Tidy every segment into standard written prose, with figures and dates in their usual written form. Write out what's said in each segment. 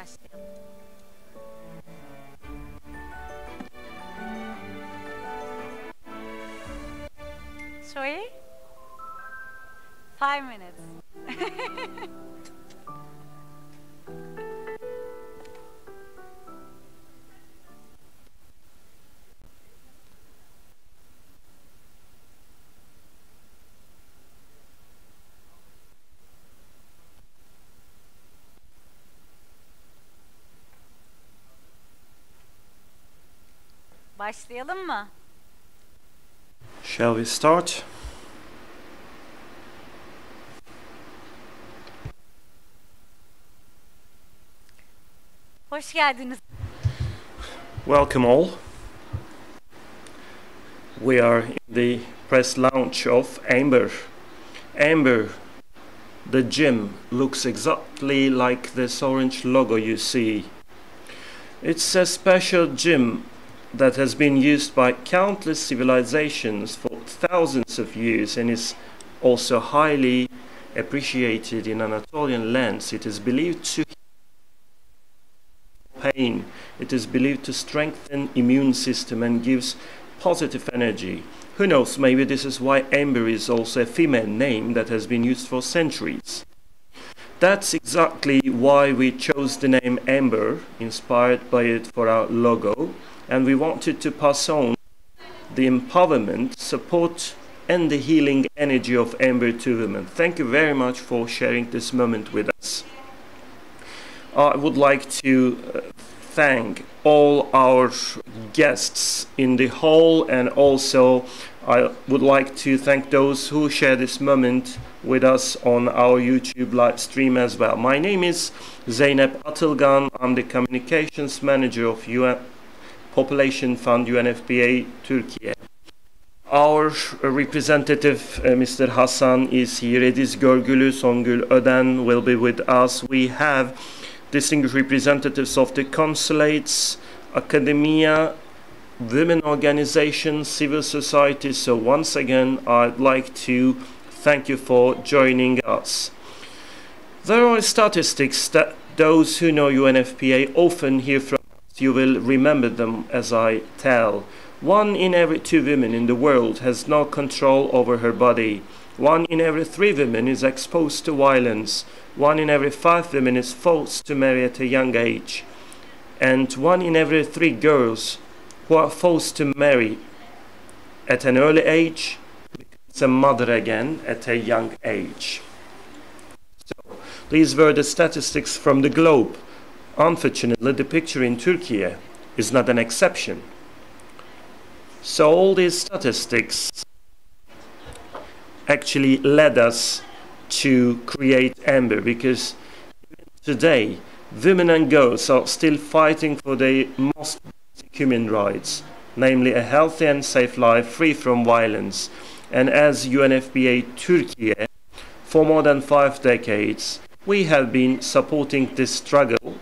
Başlayalım. Sorry? 5 minutes. Başlayalım mı? Shall we start? Hoş geldiniz. Welcome all. We are in the press launch of Amber. Amber, the gym, looks exactly like this orange logo you see. It's a special gym that has been used by countless civilizations for thousands of years and is also highly appreciated in Anatolian lands. It is believed to heal pain. It is believed to strengthen immune system and gives positive energy. Who knows, maybe this is why Amber is also a female name that has been used for centuries. That's exactly why we chose the name Amber, inspired by it for our logo, and we wanted to pass on the empowerment, support, and the healing energy of Amber to women. Thank you very much for sharing this moment with us. I would like to thank all our guests in the hall, and also I would like to thank those who share this moment with us on our YouTube live stream as well. My name is Zeynep Atılgan. I'm the Communications Manager of UN Population Fund UNFPA Türkiye. Our representative, Mr. Hassan, is here. Ediz Görgülü, Songül Öden will be with us. We have distinguished representatives of the consulates, academia, women organizations, civil society. So once again, I'd like to thank you for joining us. There are statistics that those who know UNFPA often hear from us. You will remember them as I tell. 1 in every 2 women in the world has no control over her body. 1 in every 3 women is exposed to violence. 1 in every 5 women is forced to marry at a young age. And 1 in every 3 girls who are forced to marry at an early age becomes a mother again at a young age. So these were the statistics from the globe. Unfortunately, the picture in Turkey is not an exception. So all these statistics actually led us to create Amber, because today women and girls are still fighting for their most basic human rights, namely a healthy and safe life free from violence. And as UNFPA Türkiye, for more than 5 decades, we have been supporting this struggle,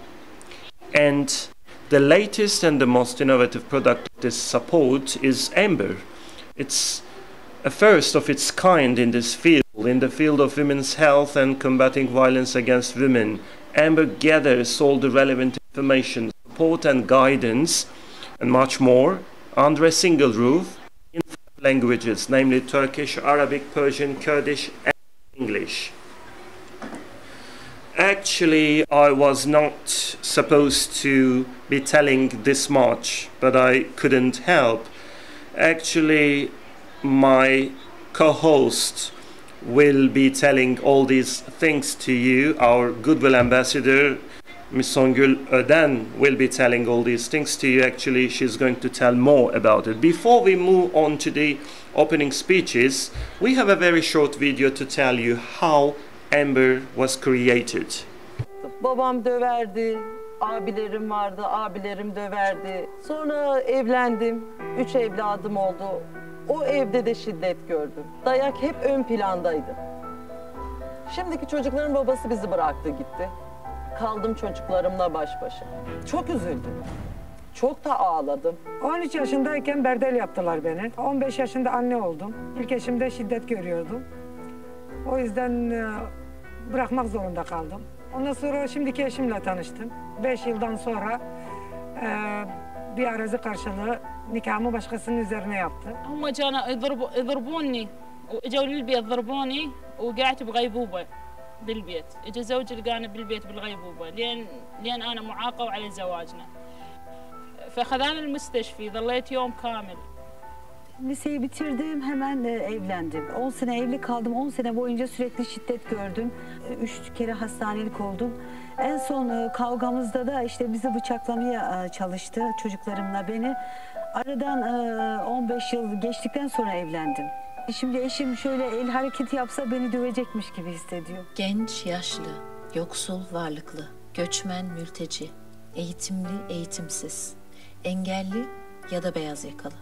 and the latest and the most innovative product of this support is Amber. It's a first of its kind in this field, in the field of women's health and combating violence against women. Amber gathers all the relevant information, support and guidance, and much more, under a single roof in 5 languages, namely Turkish, Arabic, Persian, Kurdish, and English. Actually, I was not supposed to be telling this much, but I couldn't help. Actually, my co-host will be telling all these things to you. Our Goodwill Ambassador, Ms. Songül Öden, will be telling all these things to you. Actually, she's going to tell more about it. Before we move on to the opening speeches, we have a very short video to tell you how Amber was created. Babam döverdi, abilerim vardı, abilerim döverdi. Sonra evlendim, 3 evladım oldu. O evde de şiddet gördüm. Dayak hep ön plandaydı. Şimdiki çocukların babası bizi bıraktı gitti. Kaldım çocuklarımla baş başa. Çok üzüldüm. Çok da ağladım. 13 yaşındayken berdel yaptılar beni. 15 yaşında anne oldum. İlk eşimde şiddet görüyordum. O yüzden bırakmak zorunda kaldım. Ondan sonra şimdiki eşimle tanıştım. 5 yıldan sonra bir arazi karşılığı nikahımı başkasının üzerine yaptı. هم كانوا يضربوني واجوا للبيت ضربوني وقعدت بغيبوبه بالبيت. اجى زوجي لقاني بالبيت بالغيبوبه لين انا معاقه وعلى زواجنا. فخذاني المستشفى ظليت يوم كامل. Liseyi bitirdim, hemen evlendim. 10 sene evli kaldım, 10 sene boyunca sürekli şiddet gördüm. 3 kere hastanelik oldum. En son kavgamızda da işte bizi bıçaklamaya çalıştı çocuklarımla beni. Aradan 15 yıl geçtikten sonra evlendim. Şimdi eşim şöyle el hareketi yapsa beni dövecekmiş gibi hissediyor. Genç, yaşlı, yoksul, varlıklı, göçmen, mülteci, eğitimli, eğitimsiz, engelli ya da beyaz yakalı.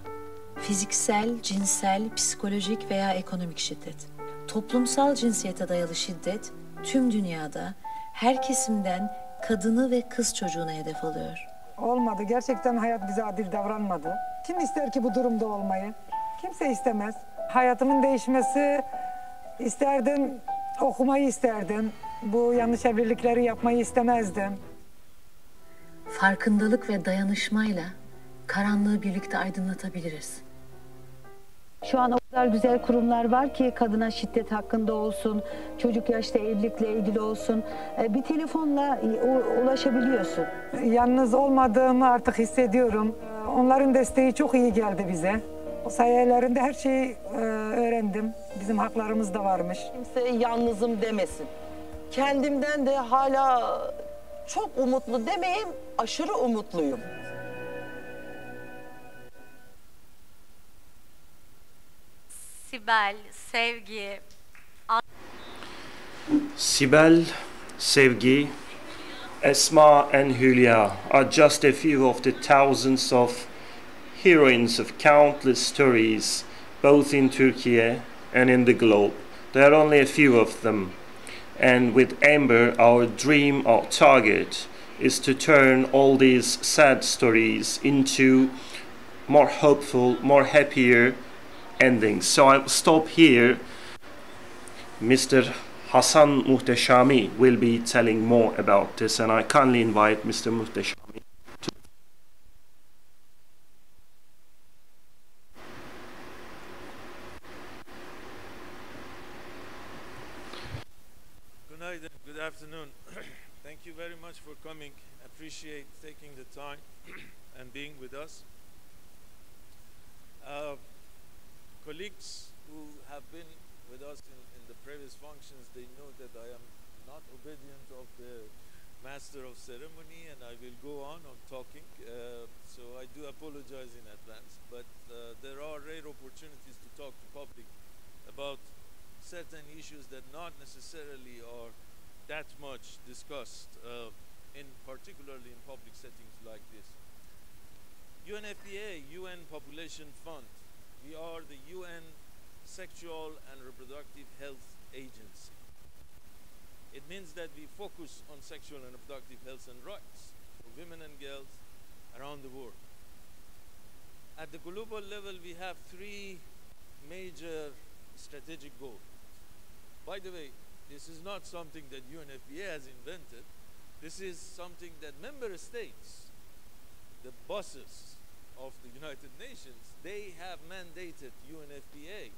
Fiziksel, cinsel, psikolojik veya ekonomik şiddet. Toplumsal cinsiyete dayalı şiddet tüm dünyada her kesimden kadını ve kız çocuğuna hedef alıyor. Olmadı. Gerçekten hayat bize adil davranmadı. Kim ister ki bu durumda olmayı? Kimse istemez. Hayatımın değişmesi isterdim, okumayı isterdim. Bu yanlış evlilikleri yapmayı istemezdim. Farkındalık ve dayanışmayla karanlığı birlikte aydınlatabiliriz. Şu an o kadar güzel kurumlar var ki kadına şiddet hakkında olsun, çocuk yaşta evlilikle ilgili olsun. Bir telefonla ulaşabiliyorsun. Yalnız olmadığımı artık hissediyorum. Onların desteği çok iyi geldi bize. O sayelerinde her şeyi öğrendim. Bizim haklarımız da varmış. Kimse yalnızım demesin. Kendimden de hala çok umutlu demeyeyim, aşırı umutluyum. Sibel, Sevgi, Sibel, Sevgi, Esma and Hülya are just a few of the thousands of heroines of countless stories, both in Turkey and in the globe. There are only a few of them. And with Amber, our dream, our target, is to turn all these sad stories into more hopeful, more happier endings. So I'll stop here. Mr. Hassan Mohtashami will be telling more about this, and I kindly invite Mr. Mohtashami to. Good afternoon. Thank you very much for coming. Appreciate taking the time and being with us. Colleagues who have been with us in the previous functions, they know that I am not obedient of the master of ceremony, and I will go on talking. So I do apologize in advance, but there are rare opportunities to talk to public about certain issues that not necessarily are that much discussed, particularly in public settings like this. UNFPA, UN Population Fund. We are the UN Sexual and Reproductive Health Agency. It means that we focus on sexual and reproductive health and rights for women and girls around the world. At the global level, we have three major strategic goals. By the way, this is not something that UNFPA has invented. This is something that member states, the bosses of the United Nations, they have mandated UNFPA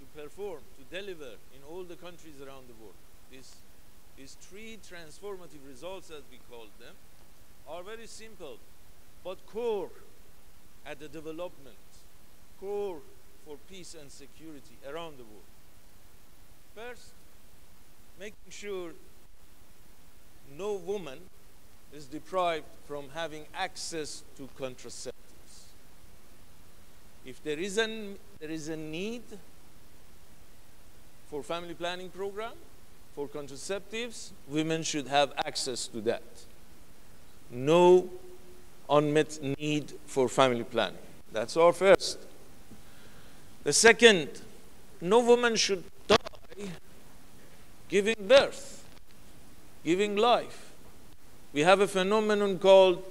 to perform, to deliver in all the countries around the world. These three transformative results, as we call them, are very simple, but core at the development, core for peace and security around the world. First, making sure no woman is deprived from having access to contraceptives. If there is a need for family planning program, for contraceptives, women should have access to that. No unmet need for family planning. That's our first. The second, no woman should die giving birth, giving life. We have a phenomenon called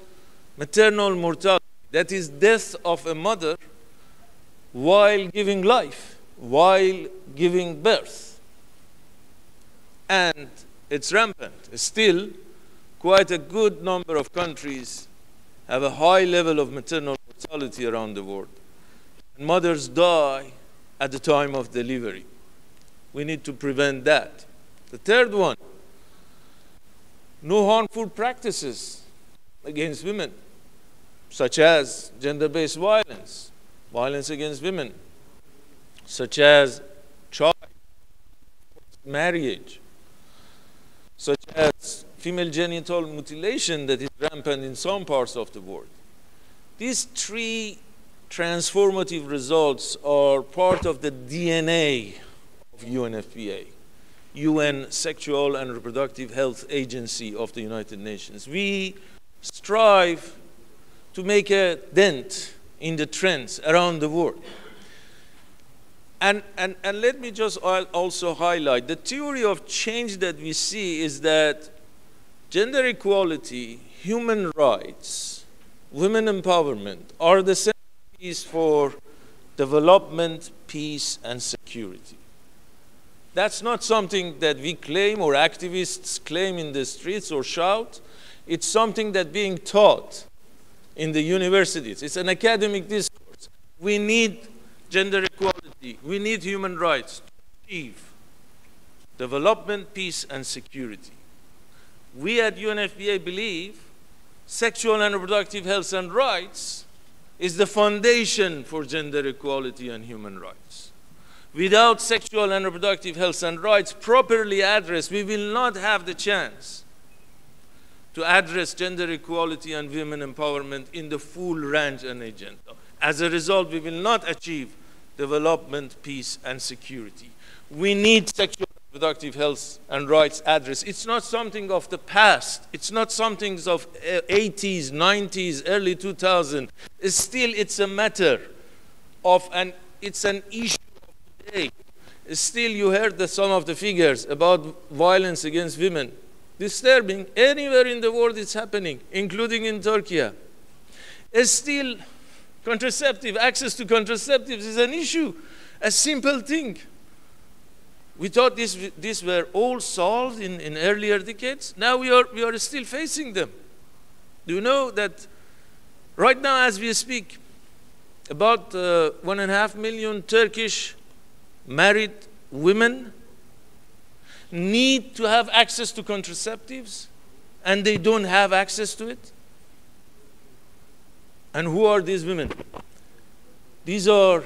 maternal mortality, that is death of a mother while giving life, while giving birth. and it's rampant. Still, quite a good number of countries have a high level of maternal mortality around the world. And mothers die at the time of delivery. We need to prevent that. The third one, no harmful practices against women, such as gender-based violence, violence against women, such as child marriage, such as female genital mutilation that is rampant in some parts of the world. These three transformative results are part of the DNA of UNFPA, UN Sexual and Reproductive Health Agency of the United Nations. We strive to make a dent in the trends around the world. And let me just also highlight, the theory of change that we see is that gender equality, human rights, women empowerment are the centerpiece for development, peace, and security. That's not something that we claim or activists claim in the streets or shout. It's something that's being taught in the universities. It's an academic discourse. We need gender equality. We need human rights to achieve development, peace, and security. We at UNFPA believe sexual and reproductive health and rights is the foundation for gender equality and human rights. Without sexual and reproductive health and rights properly addressed, we will not have the chance to address gender equality and women empowerment in the full range and agenda. As a result, we will not achieve development, peace, and security. We need sexual and reproductive health and rights addressed. It's not something of the past. It's not something of 80s, 90s, early 2000s. Still, it's a matter of, it's an issue of today. Still, you heard some of the figures about violence against women. Disturbing. Anywhere in the world it's happening, including in Turkey. Still, access to contraceptives is an issue, a simple thing. We thought these were all solved in earlier decades. Now we are still facing them. Do you know that right now as we speak, about 1.5 million Turkish married women need to have access to contraceptives, and they don't have access to it? And who are these women? These are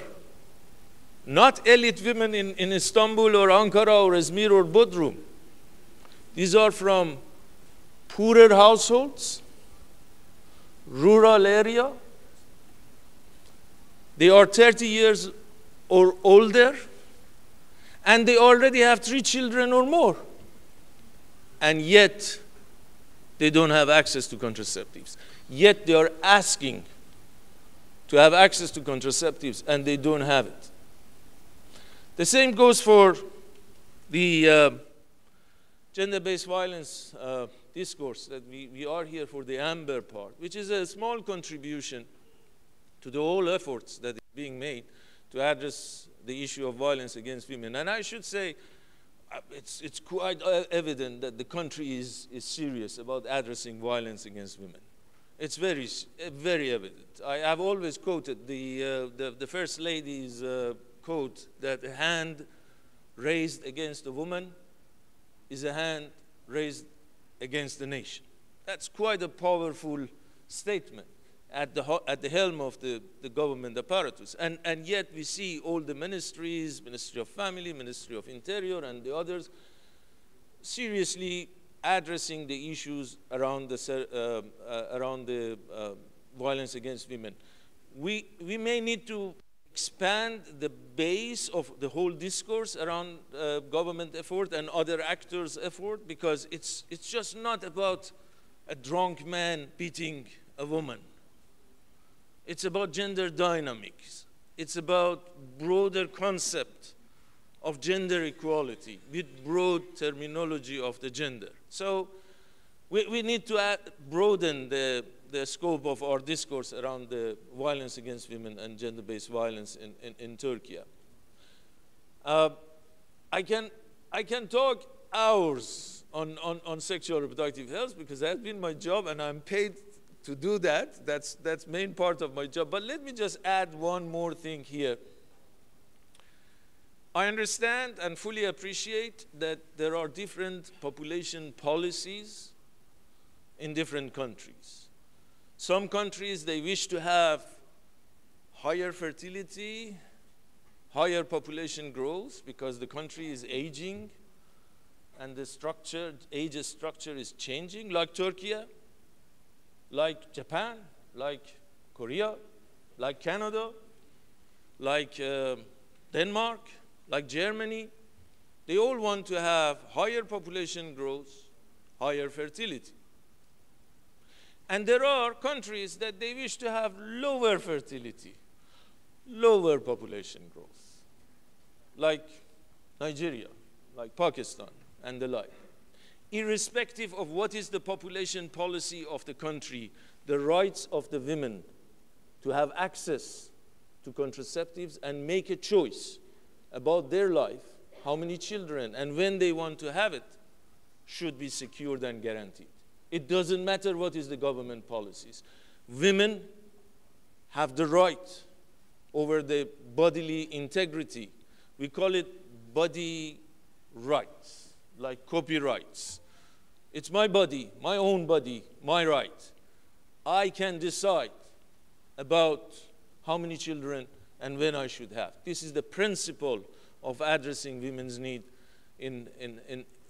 not elite women in Istanbul or Ankara or Izmir or Bodrum. These are from poorer households, rural area. They are 30 years or older, and they already have 3 children or more. And yet, they don't have access to contraceptives. Yet they are asking to have access to contraceptives, and they don't have it. The same goes for the gender-based violence discourse that we are here for the AMBER part, which is a small contribution to the whole efforts that is being made to address the issue of violence against women. And I should say, it's quite evident that the country is serious about addressing violence against women. It's very, very evident. I have always quoted the First Lady's quote that a hand raised against a woman is a hand raised against the nation. That's quite a powerful statement at the helm of the government apparatus. And yet we see all the ministries, Ministry of Family, Ministry of Interior, and the others, seriously addressing the issues around the violence against women. We may need to expand the base of the whole discourse around government effort and other actors' effort, because it's just not about a drunk man beating a woman. It's about gender dynamics. It's about broader concept of gender equality with broad terminology of the gender. So we need to broaden the scope of our discourse around the violence against women and gender-based violence in Turkey. I can talk hours on sexual reproductive health because that's been my job and I'm paid to do that. That's main part of my job. But let me just add one more thing here. I understand and fully appreciate that there are different population policies in different countries. Some countries, they wish to have higher fertility, higher population growth because the country is aging and the age structure is changing, like Turkey, like Japan, like Korea, like Canada, like Denmark, like Germany. They all want to have higher population growth, higher fertility. And there are countries that they wish to have lower fertility, lower population growth, like Nigeria, like Pakistan, and the like. Irrespective of what is the population policy of the country, the rights of the women to have access to contraceptives and make a choice about their life, how many children and when they want to have it, should be secured and guaranteed. It doesn't matter what is the government policies. Women have the right over their bodily integrity. We call it body rights, like copyrights. It's my body, my own body, my right. I can decide about how many children and when I should have. This is the principle of addressing women's need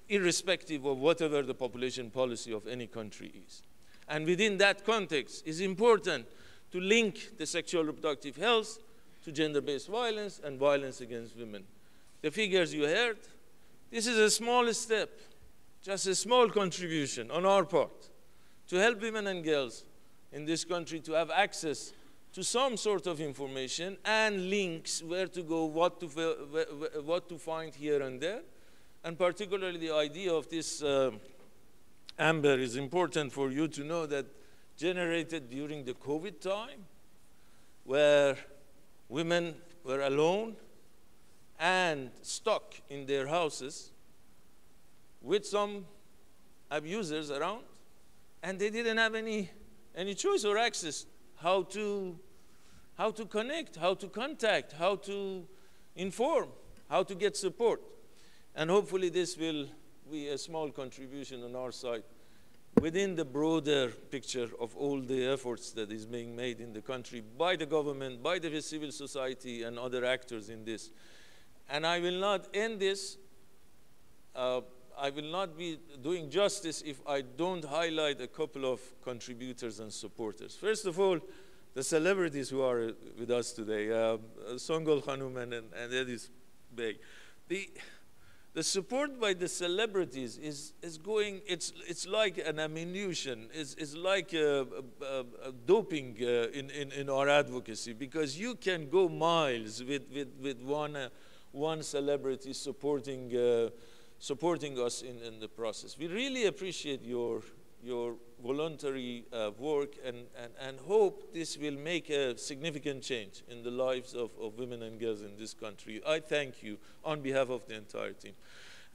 irrespective of whatever the population policy of any country is. And within that context, it's important to link the sexual reproductive health to gender-based violence and violence against women. The figures you heard, this is a small step, just a small contribution on our part to help women and girls in this country to have access to some sort of information and links where to go, what to find here and there. And particularly the idea of this Amber is important for you to know that generated during the COVID time, where women were alone and stuck in their houses with some abusers around, and they didn't have any choice or access how to connect, how to contact, how to inform, how to get support. And hopefully this will be a small contribution on our side within the broader picture of all the efforts that is being made in the country by the government, by the civil society and other actors in this. And I will not end this, I will not be doing justice if I don't highlight a couple of contributors and supporters. First of all, the celebrities who are with us today, Songül Hanım and Edis Bey. The support by the celebrities is going, it's like an ammunition, it's like doping in our advocacy, because you can go miles with one celebrity supporting us in the process. We really appreciate your voluntary work and hope this will make a significant change in the lives of women and girls in this country. I thank you on behalf of the entire team.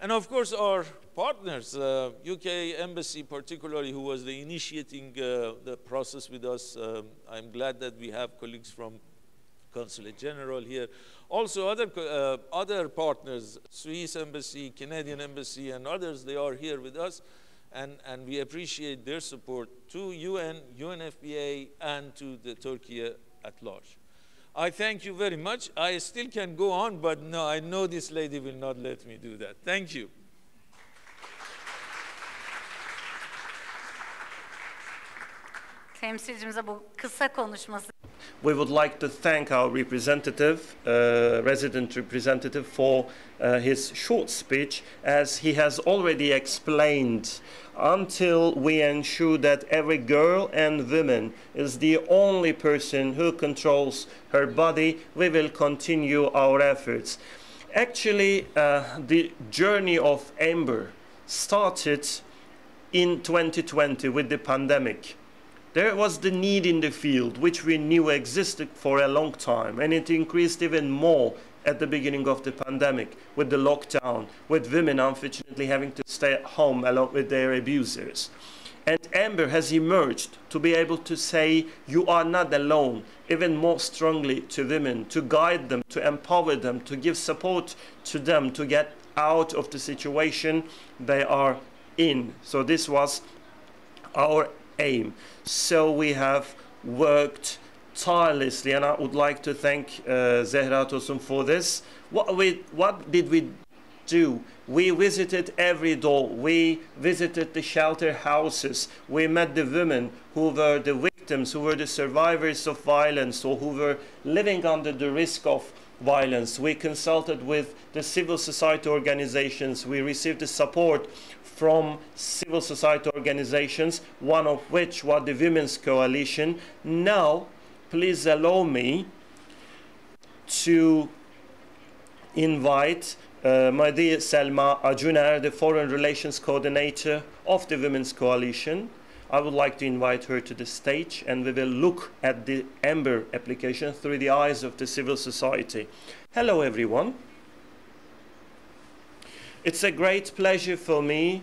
And of course our partners, UK Embassy particularly, who was the initiating the process with us. I'm glad that we have colleagues from Consulate General here. Also other partners, Swiss Embassy, Canadian Embassy and others, they are here with us. And we appreciate their support to UN, UNFPA, and to the Turkey at large. I thank you very much. I still can go on, but no, I know this lady will not let me do that. Thank you. Temsilcimize bu kısa konuşması. We would like to thank our representative, resident representative, for his short speech, as he has already explained. Until we ensure that every girl and woman is the only person who controls her body, we will continue our efforts. Actually, the journey of Amber started in 2020 with the pandemic. There was the need in the field, which we knew existed for a long time, and it increased even more at the beginning of the pandemic, with the lockdown, with women unfortunately having to stay at home along with their abusers. And Amber has emerged to be able to say, you are not alone, even more strongly to women, to guide them, to empower them, to give support to them, to get out of the situation they are in. So this was our aim. So we have worked tirelessly, and I would like to thank Zehra Tosun for this. What did we do? We visited every door. We visited the shelter houses. We met the women who were the victims, who were the survivors of violence, or who were living under the risk of violence. We consulted with the civil society organizations. We received the support from civil society organizations, one of which was the Women's Coalition. Now, please allow me to invite my dear Selma Acuner, the Foreign Relations Coordinator of the Women's Coalition. I would like to invite her to the stage, and we will look at the Amber application through the eyes of the civil society. Hello everyone. It's a great pleasure for me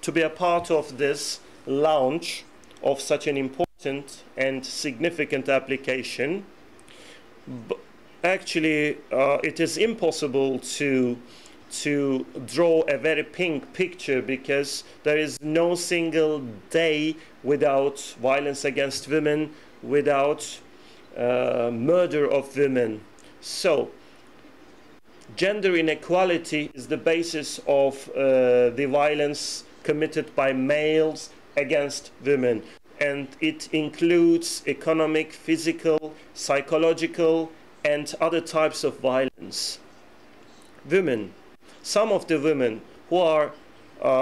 to be a part of this launch of such an important and significant application. Actually, it is impossible to draw a very pink picture, because there is no single day without violence against women, without murder of women. So, gender inequality is the basis of the violence committed by males against women, and it includes economic, physical, psychological, and other types of violence. Women, some of the women who are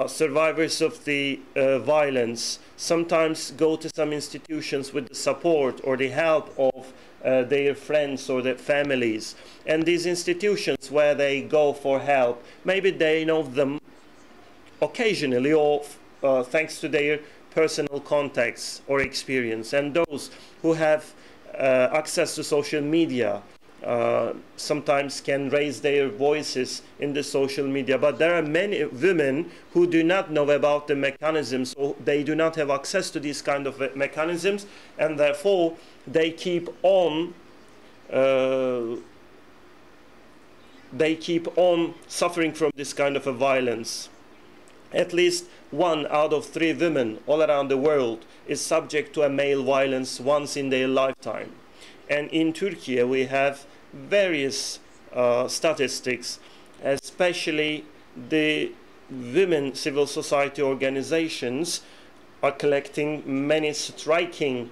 survivors of the violence sometimes go to some institutions with the support or the help of their friends or their families. And these institutions where they go for help, maybe they know them occasionally, or thanks to their personal contacts or experience. And those who have access to social media sometimes can raise their voices in the social media. But there are many women who do not know about the mechanisms, or they do not have access to these kind of mechanisms, and therefore they keep on suffering from this kind of a violence. At least 1 out of 3 women all around the world is subject to a male violence once in their lifetime. And in Turkey we have various statistics, especially the women civil society organizations are collecting many striking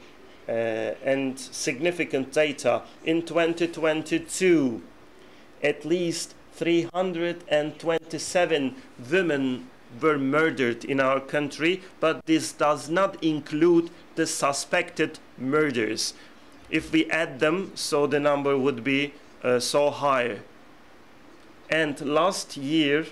and significant data. In 2022, at least 327 women were murdered in our country, but this does not include the suspected murders. If we add them, so the number would be so high. And last year,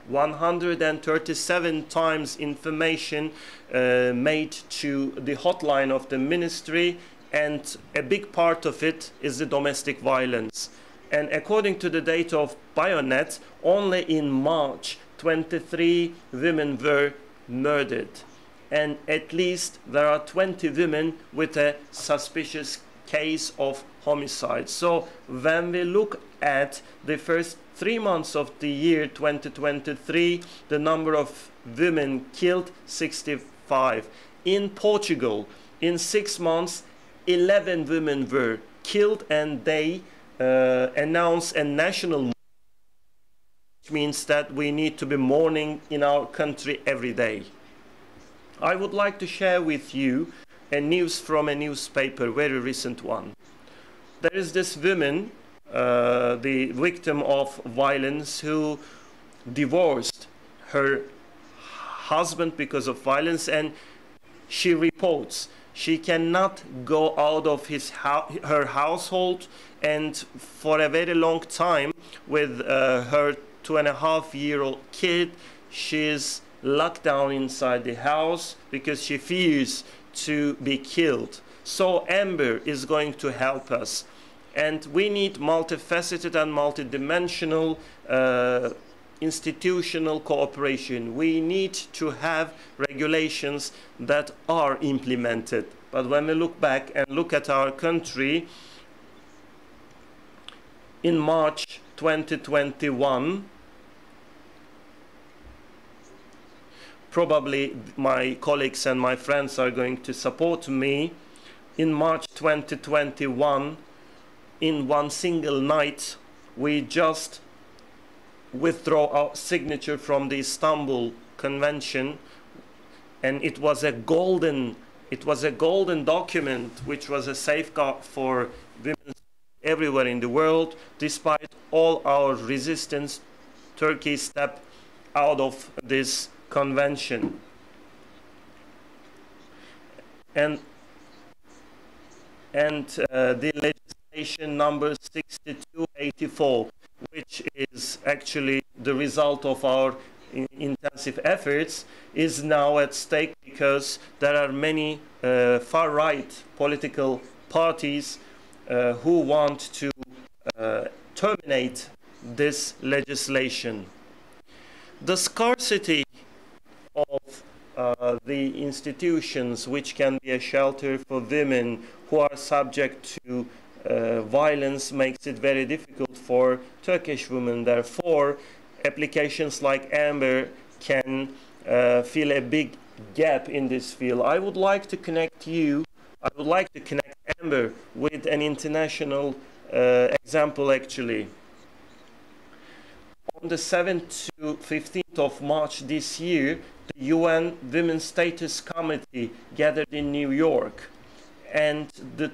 137 times information made to the hotline of the ministry, and a big part of it is the domestic violence. And according to the data of Bionet, only in March, 23 women were murdered. And at least there are 20 women with a suspicious case of homicide. So when we look at the first 3 months of the year 2023, the number of women killed, 65. In Portugal, in 6 months, 11 women were killed, and they announced a national mourning, which means that we need to be mourning in our country every day. I would like to share with you a news from a newspaper, very recent one. There is this woman, the victim of violence, who divorced her husband because of violence, and she reports she cannot go out of her household, and for a very long time with her 2.5-year-old kid, she is locked down inside the house because she fears to be killed. So Amber is going to help us. And we need multifaceted and multidimensional institutional cooperation. We need to have regulations that are implemented. But when we look back and look at our country, in March 2021, probably my colleagues and my friends are going to support me, in March 2021, in one single night, we just withdraw our signature from the Istanbul Convention, and it was a golden document which was a safeguard for women everywhere in the world. Despite all our resistance, Turkey stepped out of this convention. And the legislation number 6284, which is actually the result of our intensive efforts, is now at stake because there are many far-right political parties who want to terminate this legislation. The scarcity of the institutions which can be a shelter for women who are subject to violence makes it very difficult for Turkish women. Therefore, applications like Amber can fill a big gap in this field. I would like to connect Amber with an international example actually. On the 7th to 15th of March this year, the UN Women's Status Committee gathered in New York, and the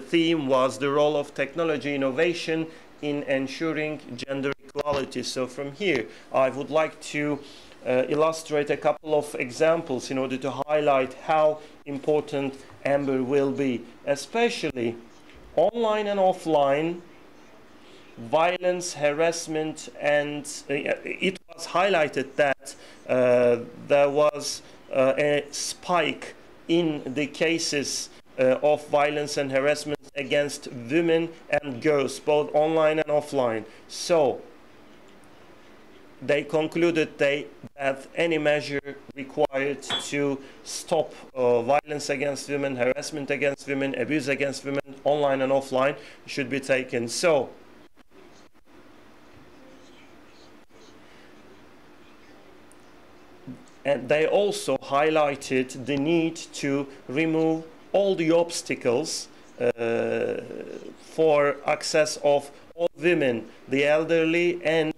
theme was the role of technology innovation in ensuring gender equality. So from here, I would like to illustrate a couple of examples in order to highlight how important Amber will be, especially online and offline violence, harassment, and it was highlighted that there was a spike in the cases of violence and harassment against women and girls, both online and offline. So they concluded that any measure required to stop violence against women, harassment against women, abuse against women, online and offline, should be taken. So and they also highlighted the need to remove all the obstacles for access of all women, the elderly and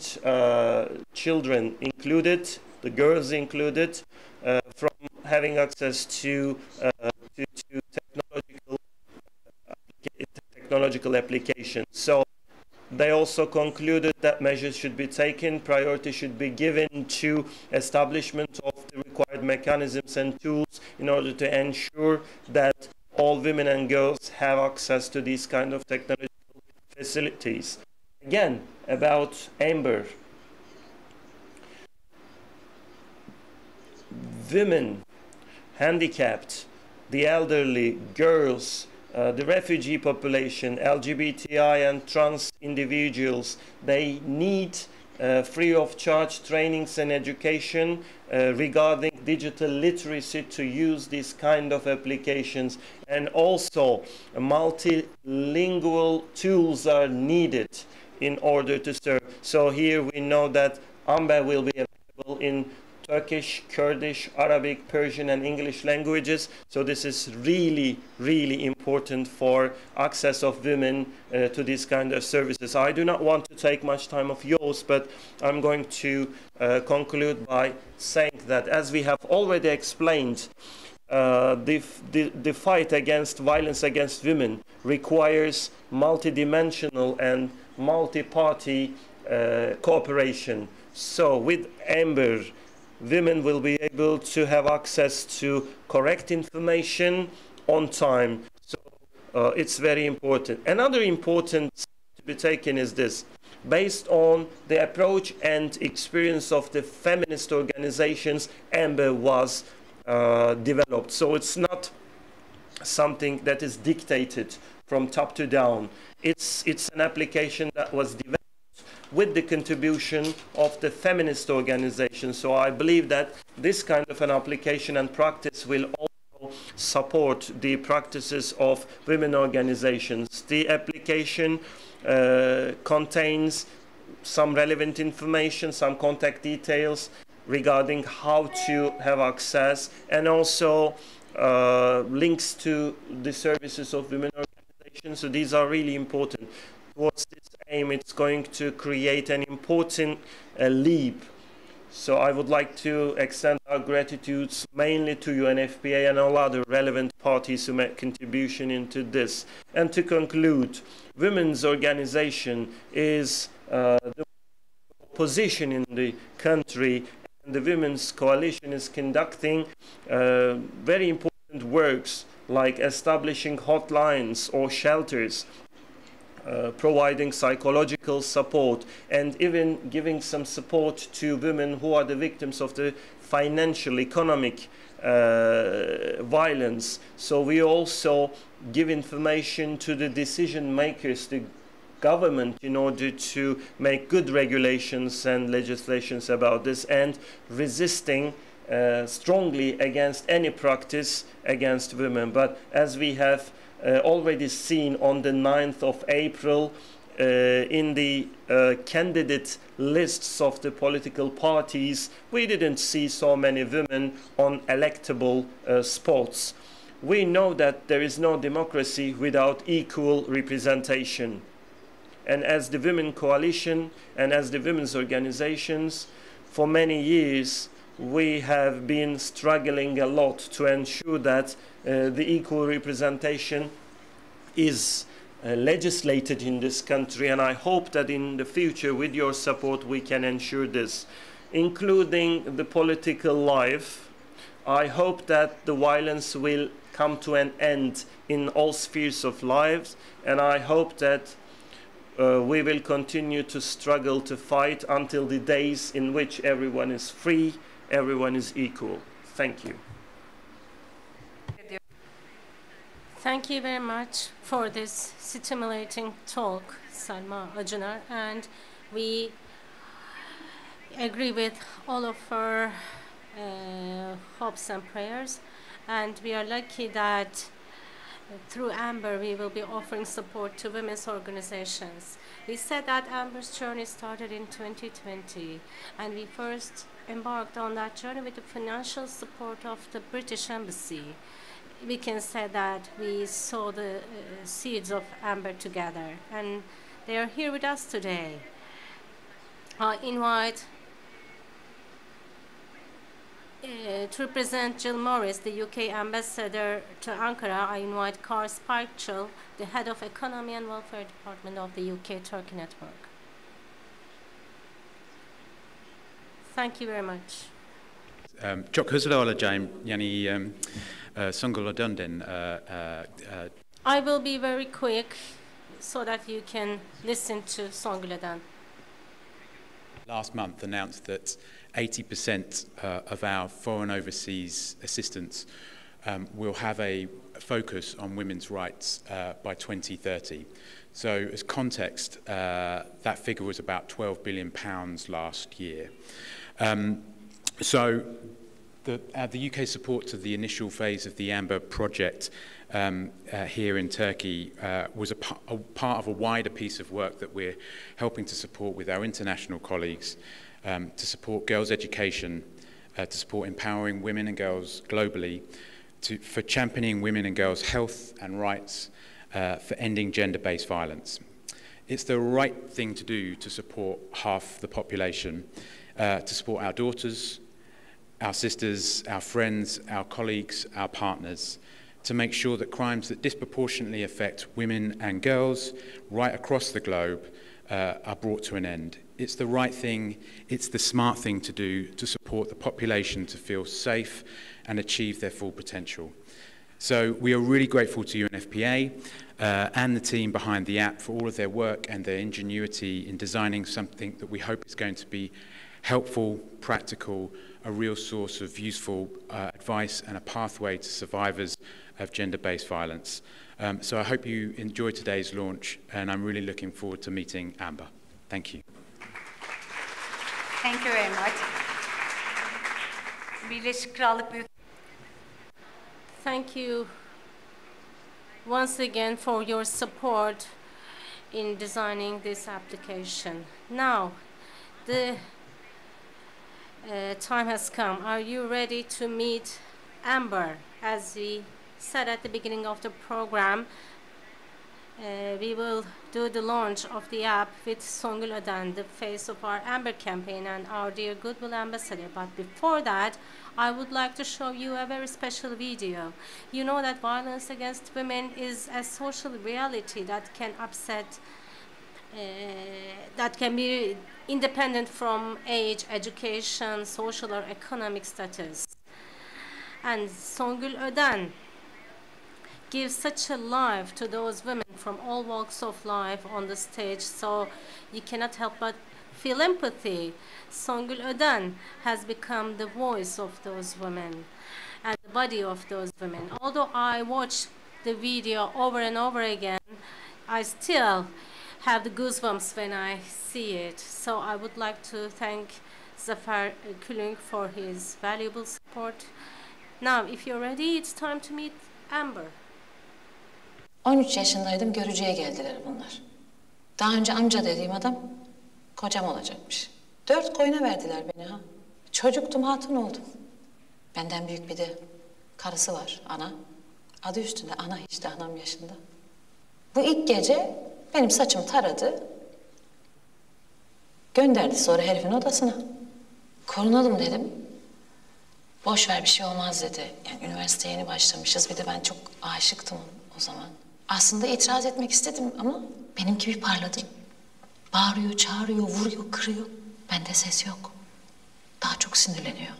children included, the girls included, from having access to technological applications. So they also concluded that measures should be taken, priority should be given to establishment of the required mechanisms and tools in order to ensure that all women and girls have access to these kind of technological facilities. Again, about Amber. Women, handicapped, the elderly, girls, the refugee population, LGBTI and trans individuals, they need free of charge trainings and education regarding digital literacy to use these kind of applications, and also multilingual tools are needed in order to serve. So here we know that Amber will be available in Turkish, Kurdish, Arabic, Persian and English languages. So this is really, really important for access of women to these kind of services. I do not want to take much time of yours, but I'm going to conclude by saying that, as we have already explained, the fight against violence against women requires multidimensional and multi-party cooperation. So with Amber, women will be able to have access to correct information on time. So it's very important. Another important step to be taken is this. Based on the approach and experience of the feminist organizations, Amber was developed. So it's not something that is dictated from top to down. It's an application that was developed with the contribution of the feminist organizations. So I believe that this kind of an application and practice will also support the practices of women organizations. The application contains some relevant information, some contact details regarding how to have access, and also links to the services of women organizations. So these are really important. Towards this aim, it's going to create an important leap. So I would like to extend our gratitudes mainly to UNFPA and all other relevant parties who made contribution into this. And to conclude, women's organization is the position in the country, and the Women's Coalition is conducting very important works like establishing hotlines or shelters, providing psychological support, and even giving some support to women who are the victims of the financial, economic violence. So we also give information to the decision makers, the government, in order to make good regulations and legislations about this, and resisting strongly against any practice against women. But as we have already seen on the 9th of April in the candidate lists of the political parties, we didn't see so many women on electable spots. We know that there is no democracy without equal representation. And as the Women Coalition and as the women's organizations, for many years we have been struggling a lot to ensure that the equal representation is legislated in this country, and I hope that in the future, with your support, we can ensure this, including the political life. I hope that the violence will come to an end in all spheres of lives, and I hope that we will continue to struggle, to fight until the days in which everyone is free, everyone is equal. Thank you. Thank you very much for this stimulating talk, Selma Acuner, and we agree with all of her hopes and prayers, and we are lucky that through Amber we will be offering support to women's organizations. We said that Amber's journey started in 2020, and we first embarked on that journey with the financial support of the British Embassy. We can say that we saw the seeds of Amber together, and they are here with us today. I invite to represent Jill Morris, the UK Ambassador to Ankara. I invite Kar Spikechel, the Head of Economy and Welfare Department of the UK Turkey Network. Thank you very much. Çok hızlı olacağım. Yani Songül Öden. I will be very quick so that you can listen to Songül Öden. Last month announced that 80% of our foreign overseas assistance will have a focus on women's rights by 2030. So as context, that figure was about £12 billion last year. So the UK support to the initial phase of the Amber project here in Turkey was a part of a wider piece of work that we're helping to support with our international colleagues to support girls' education, to support empowering women and girls globally, for championing women and girls' health and rights, for ending gender-based violence. It's the right thing to do to support half the population, to support our daughters, our sisters, our friends, our colleagues, our partners, to make sure that crimes that disproportionately affect women and girls right across the globe are brought to an end. It's the right thing, it's the smart thing to do to support the population to feel safe and achieve their full potential. So we are really grateful to UNFPA and the team behind the app for all of their work and their ingenuity in designing something that we hope is going to be helpful, practical, a real source of useful advice and a pathway to survivors of gender-based violence. So I hope you enjoyed today's launch, and I'm really looking forward to meeting Amber. Thank you. Thank you very much. Birleşik Krallık Büyük. Thank you once again for your support in designing this application. Now, the time has come. Are you ready to meet Amber? As we said at the beginning of the program, we will do the launch of the app with Songül Öden, the face of our Amber campaign and our dear Goodwill Ambassador. But before that, I would like to show you a very special video. You know that violence against women is a social reality that can upset, that can be independent from age, education, social or economic status. And Songül Öden gives such a life to those women from all walks of life on the stage, so you cannot help but feel empathy. Songül Öden has become the voice of those women and the body of those women. Although I watched the video over and over again, I still have the goosebumps when I see it. So I would like to thank Zafer Külünk for his valuable support. Now, if you're ready, it's time to meet Amber. 13 yaşındaydım, görücüye geldiler bunlar. Daha önce amca dediğim adam kocam olacakmış. 4 koyuna verdiler beni ha. Çocuktum, hatun oldum. Benden büyük bir de karısı var, ana. Adı üstünde, ana işte, anam yaşında. Bu ilk gece benim saçımı taradı. Gönderdi sonra herifin odasına. Korunalım dedim. Boş ver, bir şey olmaz dedi. Yani üniversiteye yeni başlamışız, bir de ben çok aşıktım o zaman. Aslında itiraz etmek istedim ama benimki bir parladı. Bağırıyor, çağırıyor, vuruyor, kırıyor. Bende ses yok. Daha çok sinirleniyor.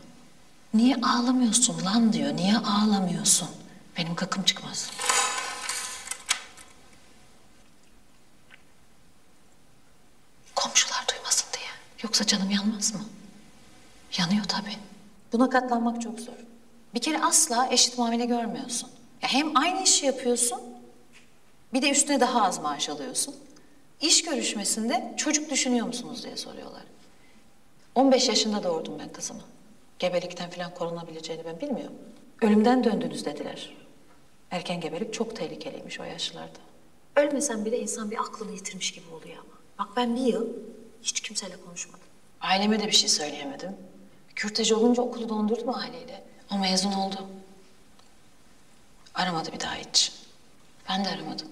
Niye ağlamıyorsun lan diyor. Niye ağlamıyorsun? Benim gıkım çıkmaz. Komşular duymasın diye. Yoksa canım yanmaz mı? Yanıyor tabii. Buna katlanmak çok zor. Bir kere asla eşit muamele görmüyorsun. Ya hem aynı işi yapıyorsun, bir de üstüne daha az maaş alıyorsun. İş görüşmesinde çocuk düşünüyor musunuz diye soruyorlar. 15 yaşında doğurdum ben kızımı. Gebelikten falan korunabileceğini ben bilmiyorum. Ölümden döndünüz dediler. Erken gebelik çok tehlikeliymiş o yaşlarda. Ölmesen bile insan bir aklını yitirmiş gibi oluyor ama. Bak ben bir yıl hiç kimseyle konuşmadım. Aileme de bir şey söyleyemedim. Kürtaj olunca okulu dondurdum aileyle. O mezun oldu. Aramadı bir daha hiç. Ben de aramadım.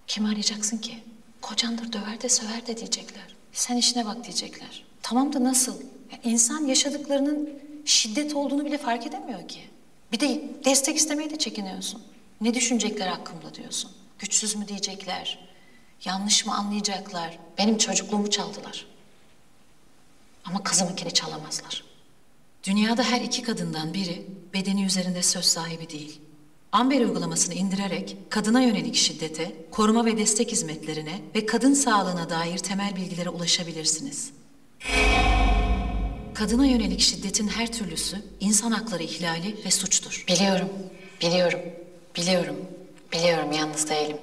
Kim arayacaksın ki? Kocandır, döver de söver de diyecekler. Sen işine bak diyecekler. Tamam da nasıl? Ya insan yaşadıklarının şiddet olduğunu bile fark edemiyor ki. Bir de destek istemeye de çekiniyorsun. Ne düşünecekler hakkımda diyorsun. Güçsüz mü diyecekler? Yanlış mı anlayacaklar? Benim çocukluğumu çaldılar. Ama kızımınkini çalamazlar. Dünyada her 2 kadından biri bedeni üzerinde söz sahibi değil. Amber uygulamasını indirerek kadına yönelik şiddete, koruma ve destek hizmetlerine ve kadın sağlığına dair temel bilgilere ulaşabilirsiniz. Kadına yönelik şiddetin her türlüsü insan hakları ihlali ve suçtur. Biliyorum, biliyorum, biliyorum, biliyorum, yalnız değilim.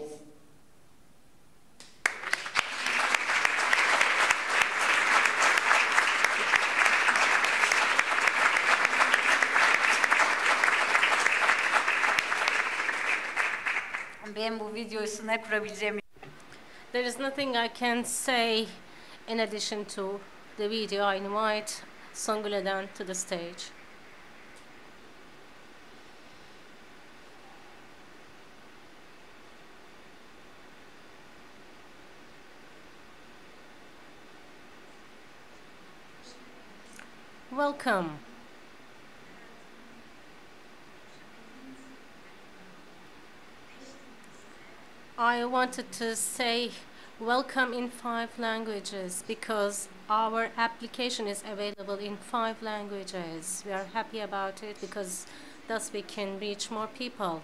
Ben bu video üstüne kurabileceğim. There is nothing I can say in addition to the video. I invite Songül Öden to the stage. Welcome. I wanted to say welcome in 5 languages because our application is available in 5 languages. We are happy about it because thus we can reach more people.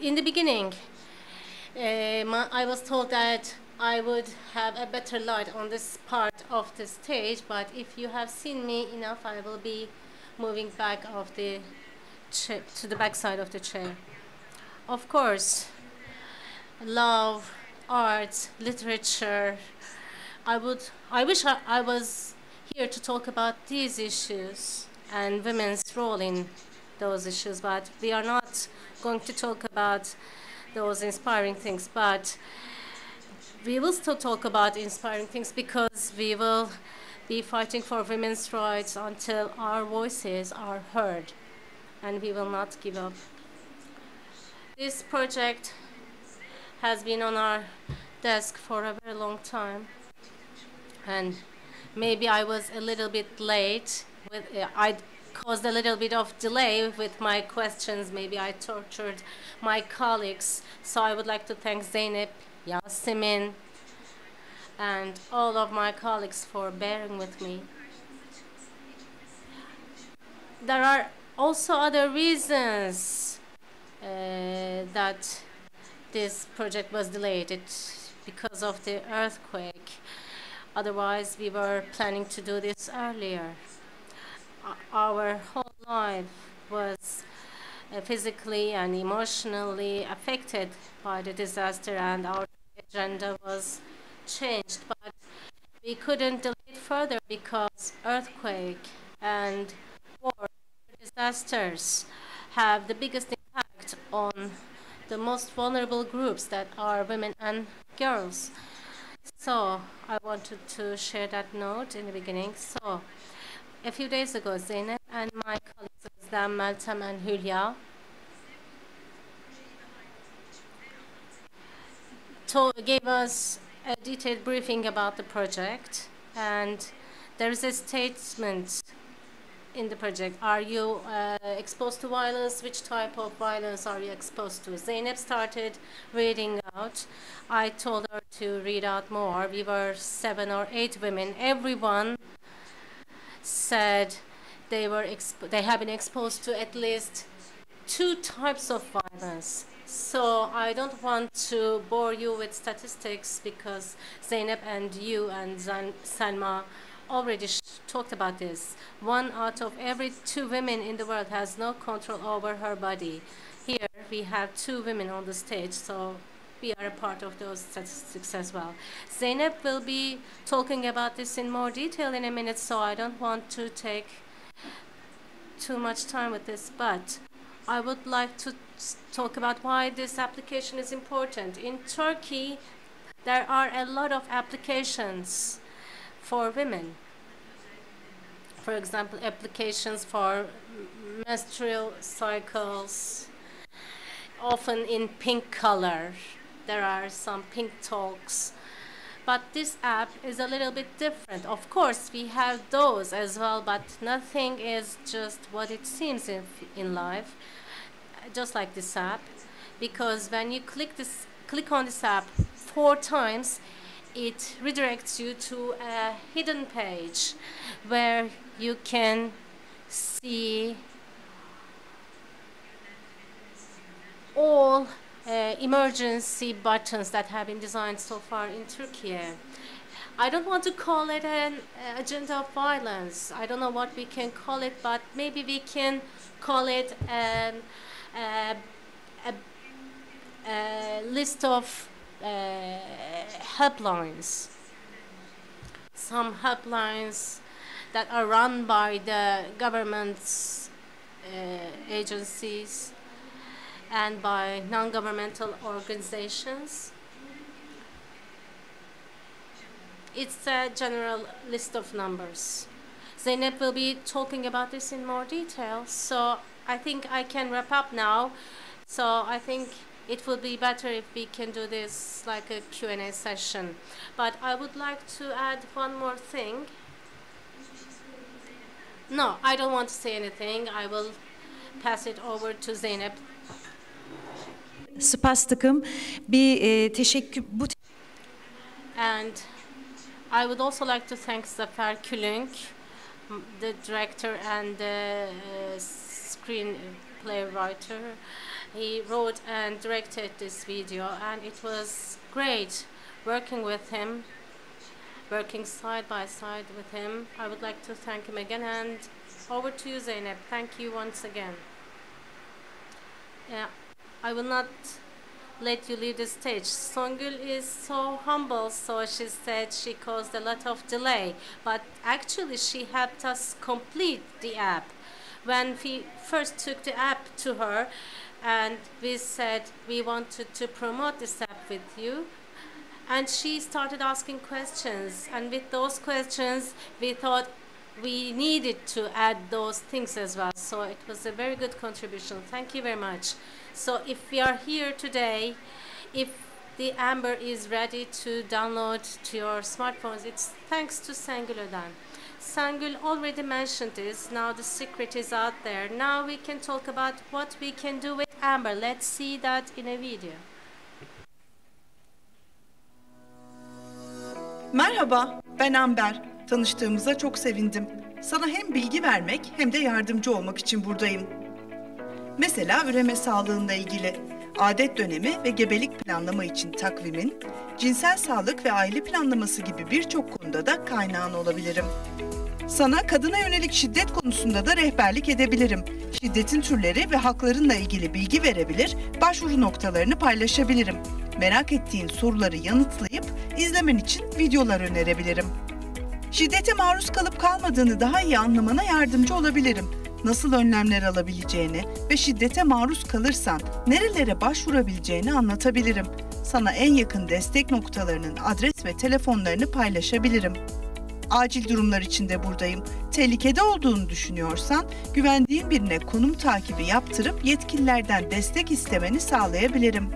In the beginning, I was told that I would have a better light on this part of the stage, but if you have seen me enough, I will be moving back of the chair, to the back side of the chair. Of course, love, art, literature. I wish I was here to talk about these issues and women's role in those issues, but we are not going to talk about those inspiring things. But we will still talk about inspiring things because we will be fighting for women's rights until our voices are heard, and we will not give up. This project has been on our desk for a very long time, and maybe I was a little bit late. I caused a little bit of delay with my questions. Maybe I tortured my colleagues. So I would like to thank Zeynep, Yasemin, and all of my colleagues for bearing with me. There are also other reasons that this project was delayed. It's because of the earthquake. Otherwise, we were planning to do this earlier. Our whole life was physically and emotionally affected by the disaster, and our agenda was changed. But we couldn't delay it further because earthquake and war disasters have the biggest impact on the most vulnerable groups, that are women and girls. So I wanted to share that note in the beginning. So a few days ago, Zeynep and my colleagues, Özlem, Meltem, and Hülya, gave us a detailed briefing about the project, and there is a statement in the project. Are you exposed to violence? Which type of violence are you exposed to? Zeynep started reading out. I told her to read out more. We were 7 or 8 women. Everyone said they have been exposed to at least 2 types of violence. So I don't want to bore you with statistics because Zeynep and you and Selma already talked about this. 1 out of every 2 women in the world has no control over her body. Here we have 2 women on the stage, so we are a part of those statistics as well. Zeynep will be talking about this in more detail in a minute, so I don't want to take too much time with this, but I would like to talk about why this application is important. In Turkey, there are a lot of applications for women. For example, applications for menstrual cycles, often in pink color. There are some pink talks. But this app is a little bit different. Of course, we have those as well, but nothing is just what it seems in life, just like this app. Because when you click on this app 4 times, it redirects you to a hidden page where you can see all emergency buttons that have been designed so far in Turkey. I don't want to call it an agenda of violence. I don't know what we can call it, but maybe we can call it a list of helplines. Some helplines that are run by the government's agencies and by non-governmental organizations. It's a general list of numbers. Zeynep will be talking about this in more detail, so I think I can wrap up now. So I think it would be better if we can do this like a Q&A session. But I would like to add one more thing. No, I don't want to say anything. I will pass it over to Zeynep. Spastıkım bir teşekkür bu. And I would also like to thank Zafer Külünk, the director and the screenplay writer. He wrote and directed this video, and it was great working with him, working side by side with him. I would like to thank him again, and over to you, Zeynep. Thank you once again. I will not let you leave the stage. Songül is so humble, so she said she caused a lot of delay, but actually she helped us complete the app. When we first took the app to her and we said we wanted to promote this app with you, and she started asking questions, and with those questions we thought we needed to add those things as well. So it was a very good contribution. Thank you very much. So if we are here today, if the Amber is ready to download to your smartphones, it's thanks to Songül Öden. Songül already mentioned this. Now the secret is out there. Now we can talk about what we can do with Amber. Let's see that in a video. Merhaba, ben Amber. Tanıştığımıza çok sevindim. Sana hem bilgi vermek hem de yardımcı olmak için buradayım. Mesela üreme sağlığında ilgili, adet dönemi ve gebelik planlama için takvimin, cinsel sağlık ve aile planlaması gibi birçok konuda da kaynağın olabilirim. Sana kadına yönelik şiddet konusunda da rehberlik edebilirim. Şiddetin türleri ve haklarınla ilgili bilgi verebilir, başvuru noktalarını paylaşabilirim. Merak ettiğin soruları yanıtlayıp izlemen için videolar önerebilirim. Şiddete maruz kalıp kalmadığını daha iyi anlamana yardımcı olabilirim. Nasıl önlemler alabileceğini ve şiddete maruz kalırsan nerelere başvurabileceğini anlatabilirim. Sana en yakın destek noktalarının adres ve telefonlarını paylaşabilirim. Acil durumlar için de buradayım. Tehlikede olduğunu düşünüyorsan güvendiğin birine konum takibi yaptırıp yetkililerden destek istemeni sağlayabilirim.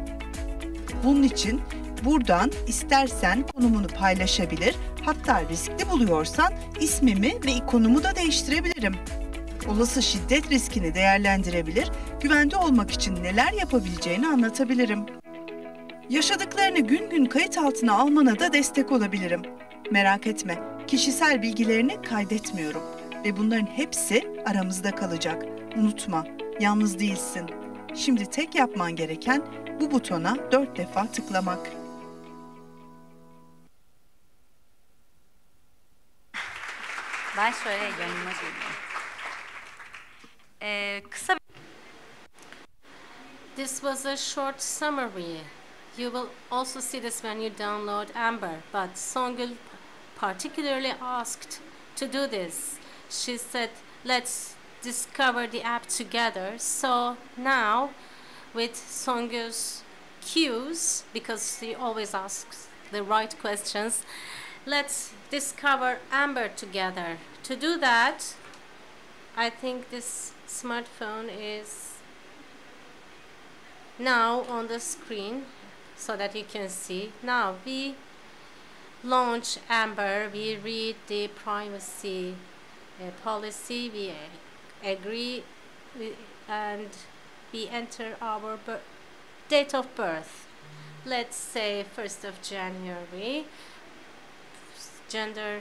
Bunun için buradan istersen konumunu paylaşabilir, hatta riskli buluyorsan ismimi ve ikonumu da değiştirebilirim. Olası şiddet riskini değerlendirebilir, güvende olmak için neler yapabileceğini anlatabilirim. Yaşadıklarını gün gün kayıt altına almana da destek olabilirim. Merak etme, kişisel bilgilerini kaydetmiyorum ve bunların hepsi aramızda kalacak. Unutma, yalnız değilsin. Şimdi tek yapman gereken bu butona 4 defa tıklamak. Ben şöyle yanıma geleyim. Kısa. This was a short summary. You will also see this when you download Amber, but Songül particularly asked to do this. She said, let's discover the app together. So now, with Songül's cues, because she always asks the right questions, let's discover Amber together. To do that, I think this smartphone is now on the screen so that you can see. Now we launch Amber, we read the privacy policy, we agree, and we enter our date of birth. Let's say 1st of January, gender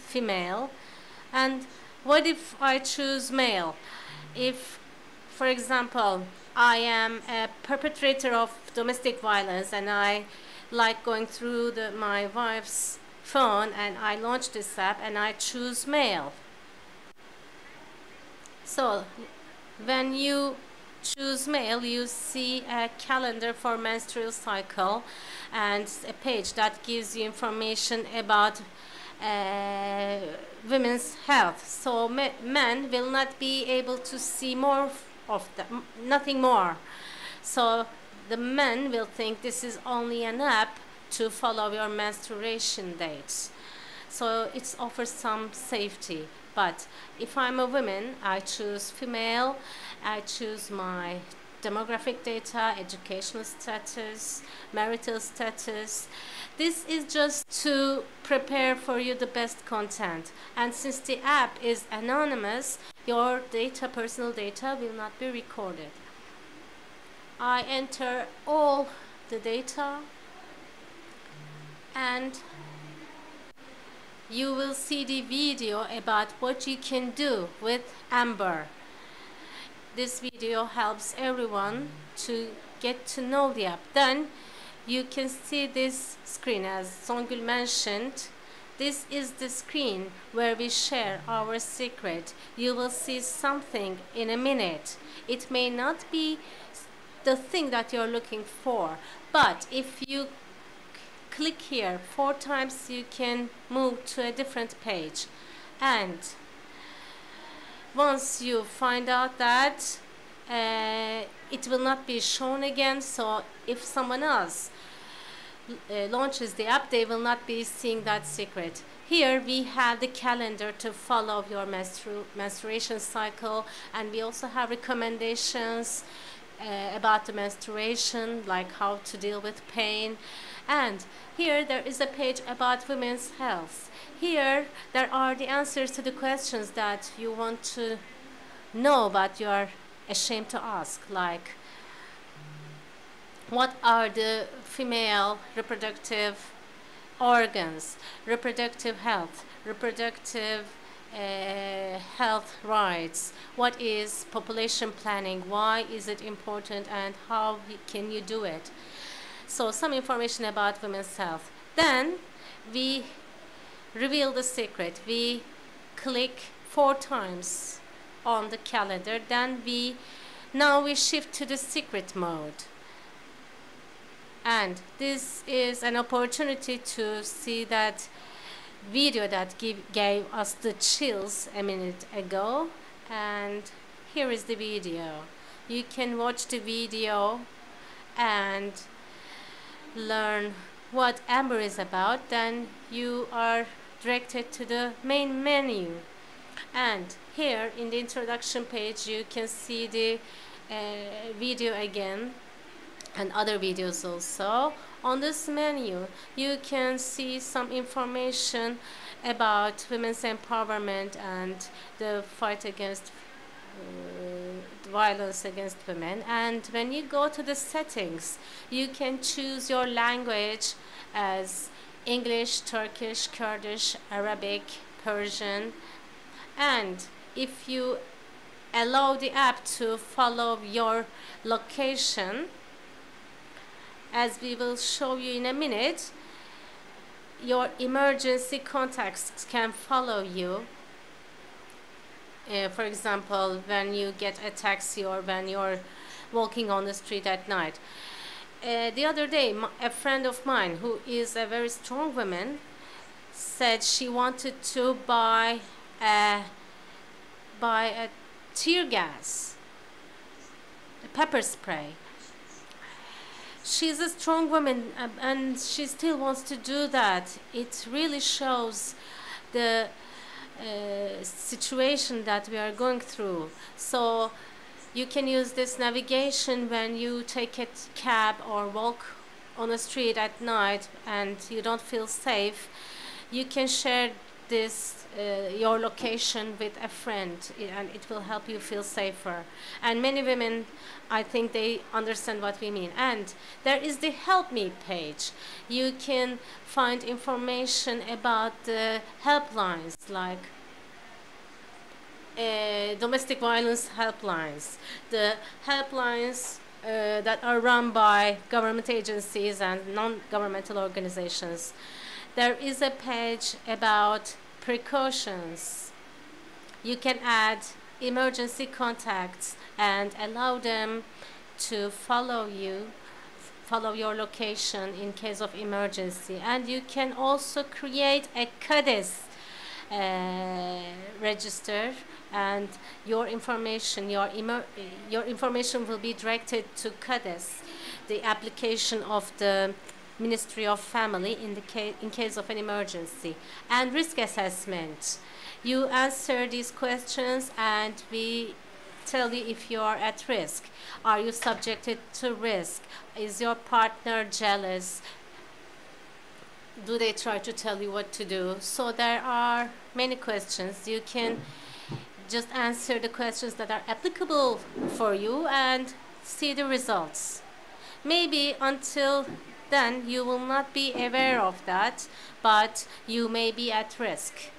female. And what if I choose male? If, for example, I am a perpetrator of domestic violence and I like going through my wife's phone and I launch this app and I choose male. So when you choose male, you see a calendar for menstrual cycle and a page that gives you information about women's health. So men will not be able to see more of that, nothing more. So the men will think this is only an app to follow your menstruation dates. So it offers some safety. But if I'm a woman, I choose female, I choose my demographic data, educational status, marital status. This is just to prepare for you the best content. And since the app is anonymous, your data, personal data, will not be recorded. I enter all the data and you will see the video about what you can do with Amber. This video helps everyone to get to know the app. Then you can see this screen, as Songül mentioned. This is the screen where we share our secret. You will see something in a minute. It may not be the thing that you're looking for, but if you click here 4 times, you can move to a different page. And once you find out that it will not be shown again, so if someone else launches the app, they will not be seeing that secret. Here we have the calendar to follow your menstruation cycle, and we also have recommendations about the menstruation, like how to deal with pain. And here there is a page about women's health. Here there are the answers to the questions that you want to know but you are ashamed to ask, like what are the female reproductive organs, reproductive health, reproductive health rights, what is population planning, why is it important, and how can you do it. So some information about women's health. Then we reveal the secret. We click 4 times on the calendar. Then now we shift to the secret mode. And this is an opportunity to see that video that gave us the chills a minute ago. And here is the video. You can watch the video and learn what Amber is about. Then you are directed to the main menu. And here in the introduction page, you can see the video again, and other videos also. On this menu, you can see some information about women's empowerment and the fight against violence against women. And when you go to the settings, you can choose your language as English, Turkish, Kurdish, Arabic, Persian. And if you allow the app to follow your location, as we will show you in a minute, your emergency contacts can follow you. For example, when you get a taxi or when you're walking on the street at night. The other day, a friend of mine who is a very strong woman said she wanted to buy a tear gas, a pepper spray. She's a strong woman and she still wants to do that. It really shows the situation that we are going through. So you can use this navigation when you take a cab or walk on the street at night and you don't feel safe. You can share this your location with a friend, and it will help you feel safer. And many women, I think they understand what we mean. And there is the Help Me page. You can find information about the helplines, like domestic violence helplines, the helplines that are run by government agencies and non-governmental organizations. There is a page about precautions. You can add emergency contacts and allow them to follow you, follow your location in case of emergency. And you can also create a CADES register, and your information will be directed to CADES, the application of the Ministry of Family in case of an emergency. And risk assessment. You answer these questions and we tell you if you are at risk. Are you subjected to risk? Is your partner jealous? Do they try to tell you what to do? So there are many questions. You can just answer the questions that are applicable for you and see the results. Maybe until then you will not be aware of that, but you may be at risk.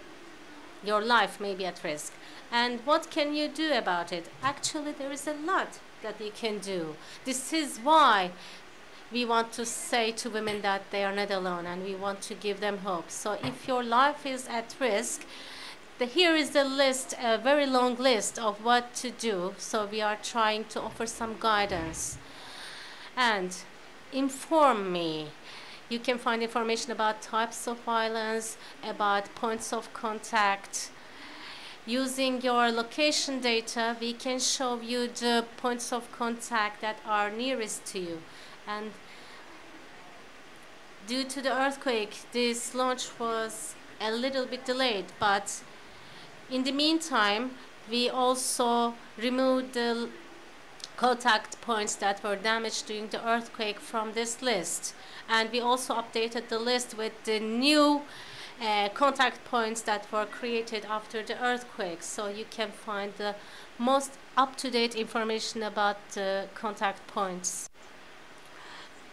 Your life may be at risk. And what can you do about it? Actually, there is a lot that you can do. This is why we want to say to women that they are not alone, and we want to give them hope. So if your life is at risk, here is the list, a very long list of what to do. So we are trying to offer some guidance. And inform me. You can find information about types of violence, about points of contact. Using your location data, we can show you the points of contact that are nearest to you. And due to the earthquake, this launch was a little bit delayed, but in the meantime, we also removed the contact points that were damaged during the earthquake from this list. And we also updated the list with the new contact points that were created after the earthquake. So you can find the most up-to-date information about the contact points.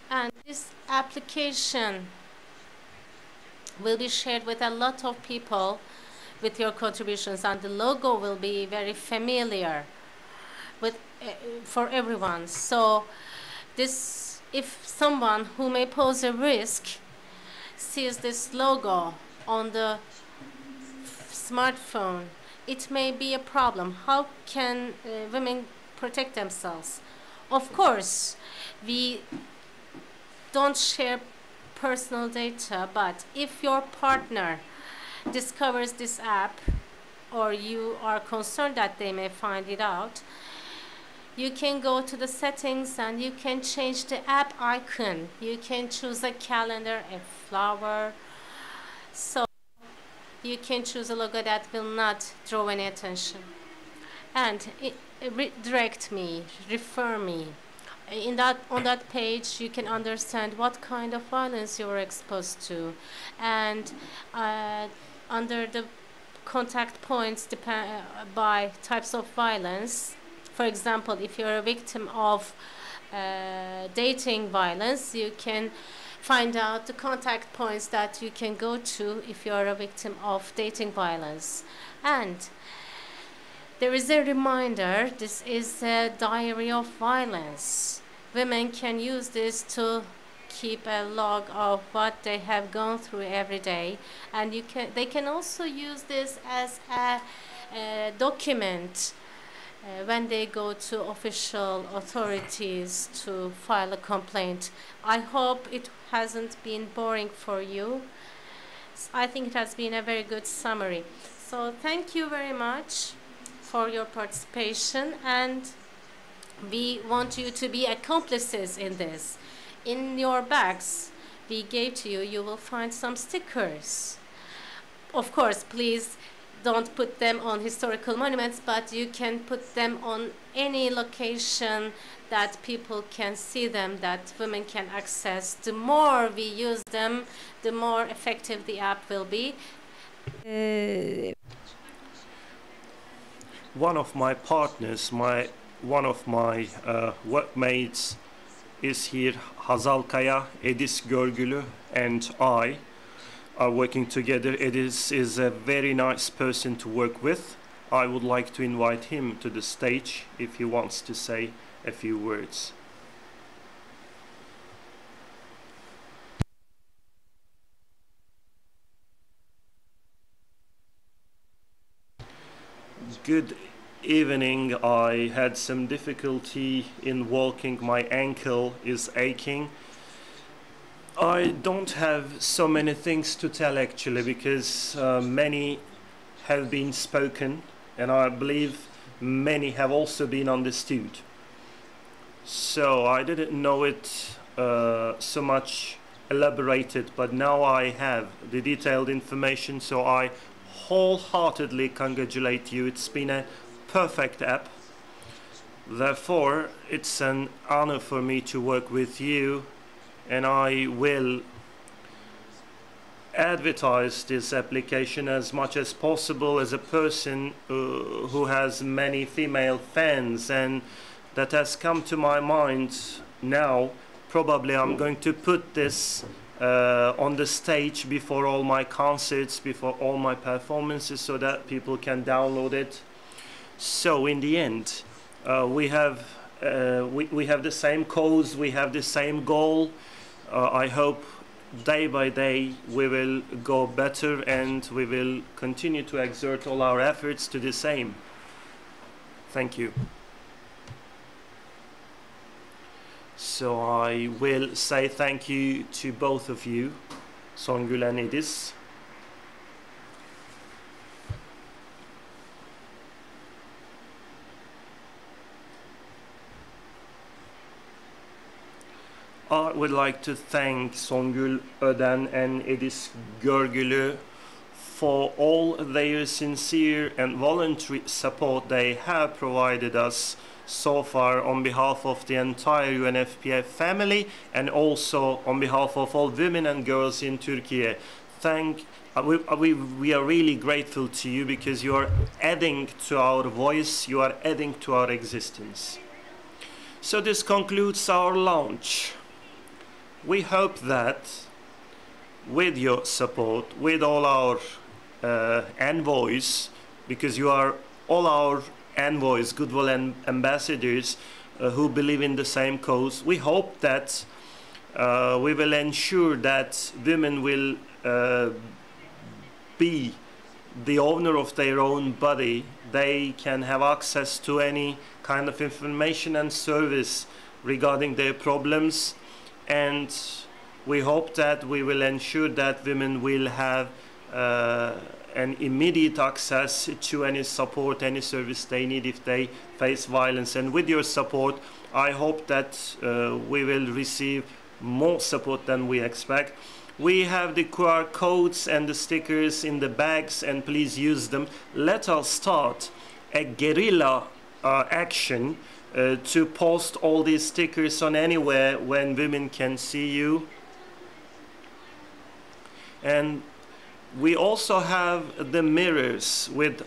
And this application will be shared with a lot of people with your contributions, and the logo will be very familiar with for everyone. So this, if someone who may pose a risk sees this logo on the smartphone, it may be a problem. How can women protect themselves? Of course, we don't share personal data, but if your partner discovers this app, or you are concerned that they may find it out, you can go to the settings and you can change the app icon. You can choose a calendar, a flower. So you can choose a logo that will not draw any attention. And redirect me, refer me. On that page, you can understand what kind of violence you were exposed to. And under the contact points by types of violence, for example, if you're a victim of dating violence, you can find out the contact points that you can go to if you're a victim of dating violence. And there is a reminder, this is a diary of violence. Women can use this to keep a log of what they have gone through every day. And they can also use this as a document when they go to official authorities to file a complaint. I hope it hasn't been boring for you. I think it has been a very good summary. So thank you very much for your participation, and we want you to be accomplices in this. In your bags we gave to you, you will find some stickers. Of course, please don't put them on historical monuments, but you can put them on any location that people can see them, that women can access. The more we use them, the more effective the app will be. One of my partners, one of my workmates is here, Hazal Kaya, Edis Görgülü, and I are working together. Edis is a very nice person to work with. I would like to invite him to the stage if he wants to say a few words. Good evening. I had some difficulty in walking. My ankle is aching. I don't have so many things to tell actually, because many have been spoken, and I believe many have also been understood. So I didn't know it so much elaborated, but now I have the detailed information, so I wholeheartedly congratulate you. It's been a perfect app. Therefore, it's an honor for me to work with you, and I will advertise this application as much as possible as a person who has many female fans, and that has come to my mind now. Probably I'm going to put this on the stage before all my concerts, before all my performances, so that people can download it. So in the end, we have we have the same cause, we have the same goal. I hope day by day we will go better and we will continue to exert all our efforts to the same. Thank you. So I will say thank you to both of you, Songül and Edis. I would like to thank Songül Öden and Edis Görgülü for all their sincere and voluntary support they have provided us so far on behalf of the entire UNFPA family and also on behalf of all women and girls in Turkey. We are really grateful to you because you are adding to our voice, you are adding to our existence. So this concludes our launch. We hope that with your support, with all our envoys, because you are all our envoys, goodwill and ambassadors who believe in the same cause, we hope that we will ensure that women will be the owner of their own body. They can have access to any kind of information and service regarding their problems. And we hope that we will ensure that women will have an immediate access to any support, any service they need if they face violence. And with your support, I hope that we will receive more support than we expect. We have the QR codes and the stickers in the bags, and please use them. Let us start a guerrilla action to post all these stickers on anywhere when women can see you. And we also have the mirrors with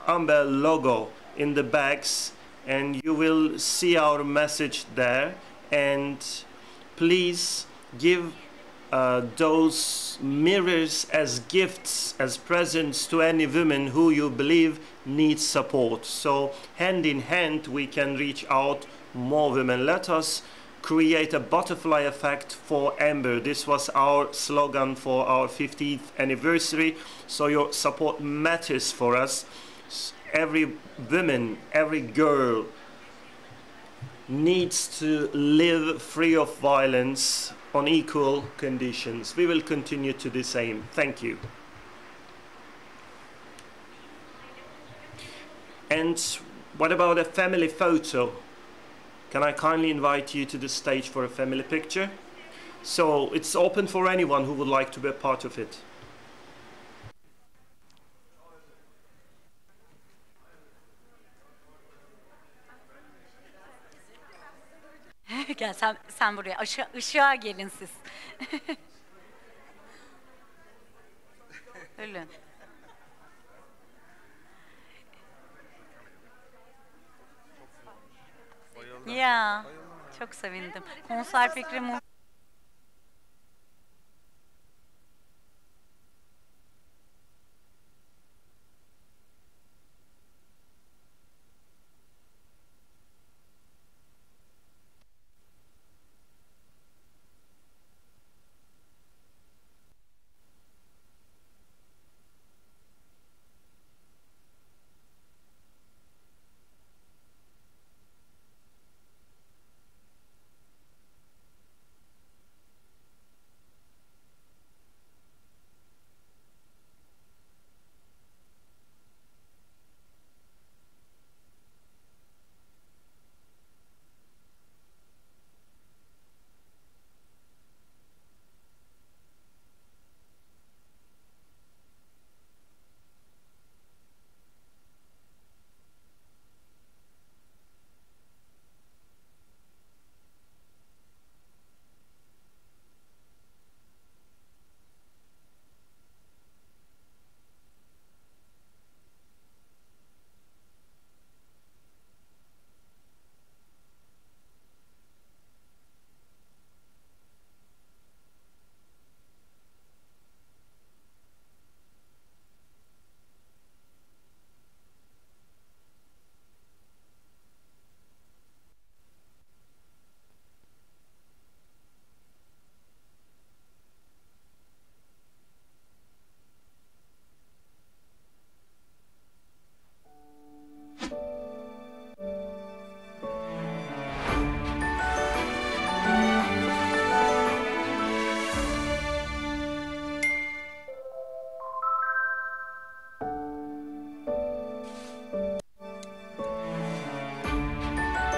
Amber logo in the bags, and you will see our message there. And please give those mirrors as gifts, as presents to any women who you believe need support. So hand in hand we can reach out more women. Let us create a butterfly effect for Amber. This was our slogan for our 50th anniversary. So your support matters for us. Every woman, every girl needs to live free of violence on equal conditions. We will continue to do the same. Thank you. And what about a family photo? Can I kindly invite you to the stage for a family picture? So it's open for anyone who would like to be a part of it. Gel sen buraya. Işığa gelin siz. Öyle. Ya çok sevindim. Konser fikri